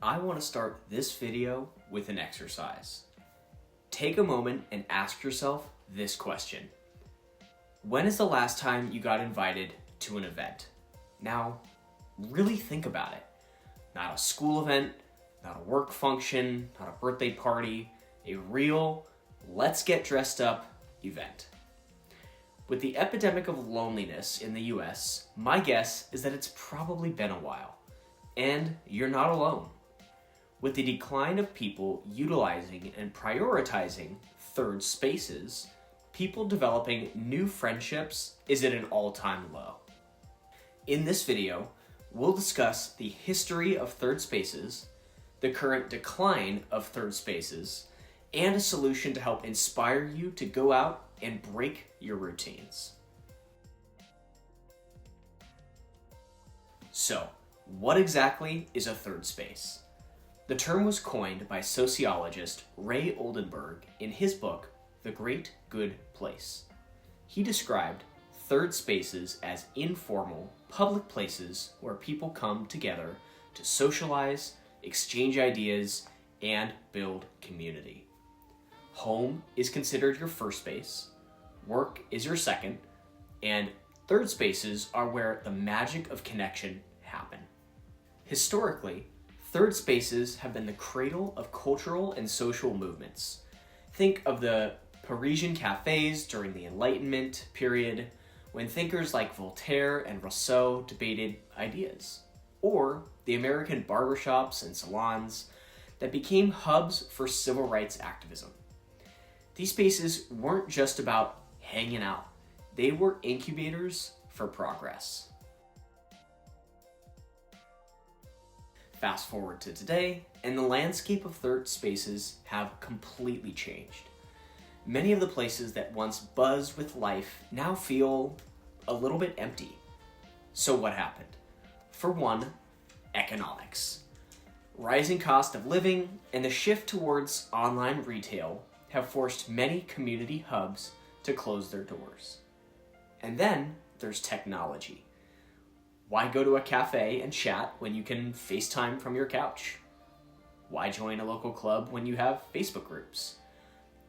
I want to start this video with an exercise. Take a moment and ask yourself this question. When is the last time you got invited to an event? Now, really think about it. Not a school event, not a work function, not a birthday party, a real, let's get dressed up event. With the epidemic of loneliness in the US, my guess is that it's probably been a while. And you're not alone. With the decline of people utilizing and prioritizing third spaces, people developing new friendships is at an all-time low. In this video, we'll discuss the history of third spaces, the current decline of third spaces, and a solution to help inspire you to go out and break your routines. So, what exactly is a third space? The term was coined by sociologist Ray Oldenburg in his book, The Great Good Place. He described third spaces as informal, public places where people come together to socialize, exchange ideas, and build community. Home is considered your first space, work is your second, and third spaces are where the magic of connection happen. Historically, third spaces have been the cradle of cultural and social movements. Think of the Parisian cafes during the Enlightenment period, when thinkers like Voltaire and Rousseau debated ideas, or the American barbershops and salons that became hubs for civil rights activism. These spaces weren't just about hanging out, they were incubators for progress. Fast forward to today, and the landscape of third spaces have completely changed. Many of the places that once buzzed with life now feel a little bit empty. So what happened? For one, economics. Rising cost of living and the shift towards online retail have forced many community hubs to close their doors. And then there's technology. Why go to a cafe and chat when you can FaceTime from your couch? Why join a local club when you have Facebook groups?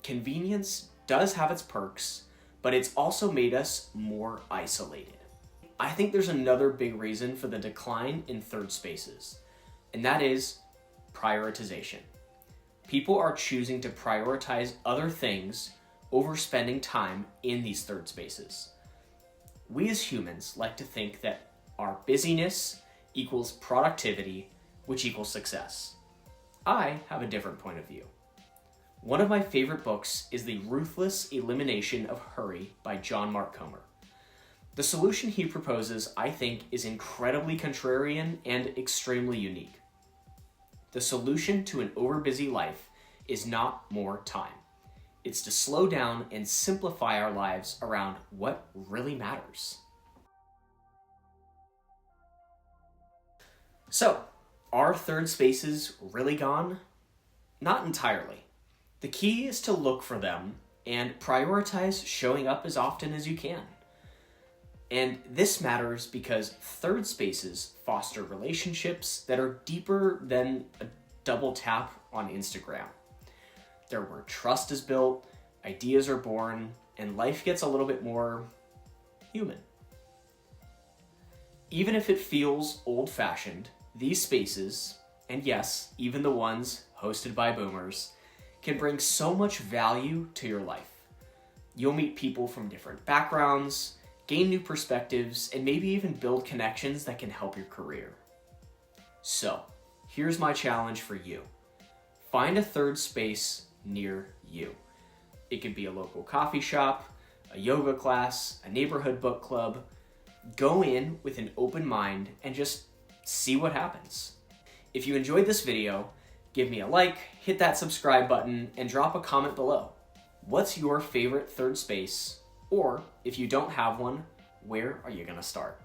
Convenience does have its perks, but it's also made us more isolated. I think there's another big reason for the decline in third spaces, and that is prioritization. People are choosing to prioritize other things over spending time in these third spaces. We as humans like to think that our busyness equals productivity, which equals success. I have a different point of view. One of my favorite books is The Ruthless Elimination of Hurry by John Mark Comer. The solution he proposes, I think, is incredibly contrarian and extremely unique. The solution to an overbusy life is not more time. It's to slow down and simplify our lives around what really matters. So, are third spaces really gone? Not entirely. The key is to look for them and prioritize showing up as often as you can. And this matters because third spaces foster relationships that are deeper than a double tap on Instagram. They're where trust is built, ideas are born, and life gets a little bit more human. Even if it feels old-fashioned, these spaces, and yes, even the ones hosted by boomers, can bring so much value to your life. You'll meet people from different backgrounds, gain new perspectives, and maybe even build connections that can help your career. So, here's my challenge for you. Find a third space near you. It could be a local coffee shop, a yoga class, a neighborhood book club. Go in with an open mind and just see what happens. If you enjoyed this video, give me a like, hit that subscribe button, and drop a comment below. What's your favorite third space? Or if you don't have one, where are you gonna start?